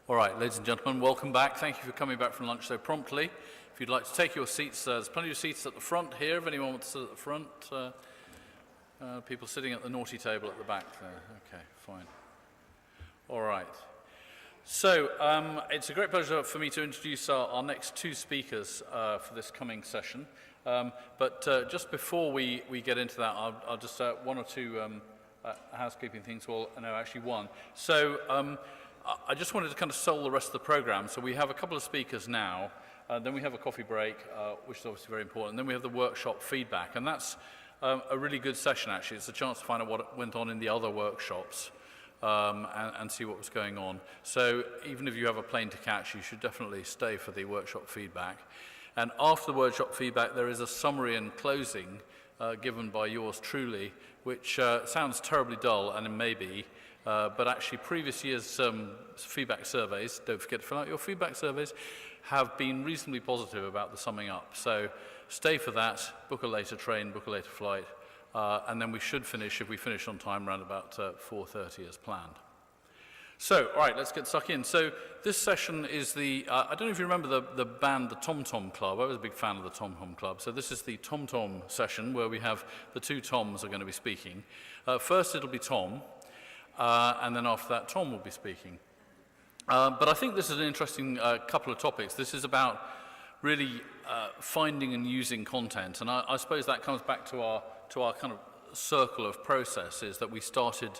All right, ladies and gentlemen, welcome back. Thank you for coming back from lunch so promptly. If you'd like to take your seats, there's plenty of seats at the front here. If anyone wants to sit at the front, people sitting at the naughty table at the back there. Okay, fine. All right. So it's a great pleasure for me to introduce our next two speakers for this coming session. But just before we get into that, I'll just one or two housekeeping things. Well, no, actually one. So I just wanted to kind of sell the rest of the program. So we have a couple of speakers now. Then we have a coffee break, which is obviously very important. And then we have the workshop feedback. And that's a really good session, actually. It's a chance to find out what went on in the other workshops and see what was going on. So even if you have a plane to catch, you should definitely stay for the workshop feedback. And after the workshop feedback, there is a summary and closing given by yours truly, which sounds terribly dull, and it may be. But actually, previous year's feedback surveys, don't forget to fill out your feedback surveys, have been reasonably positive about the summing up. So stay for that, book a later train, book a later flight, and then we should finish, if we finish on time, around about 4:30 as planned. So, all right, let's get stuck in. So this session is the, I don't know if you remember the band, the Tom Tom Club. I was a big fan of the Tom Tom Club. So this is the Tom Tom session where we have the two Toms are going to be speaking. First it'll be Tom. And then after that, Tom will be speaking. But I think this is an interesting couple of topics. This is about really finding and using content. And I suppose that comes back to our kind of circle of processes that we started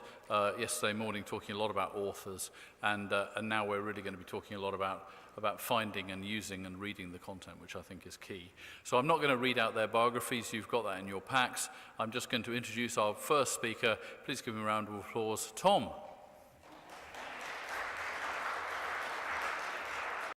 yesterday morning talking a lot about authors. And now we're really going to be talking a lot about finding and using and reading the content, which I think is key. So I'm not going to read out their biographies. You've got that in your packs. I'm just going to introduce our first speaker. Please give him a round of applause. Tom.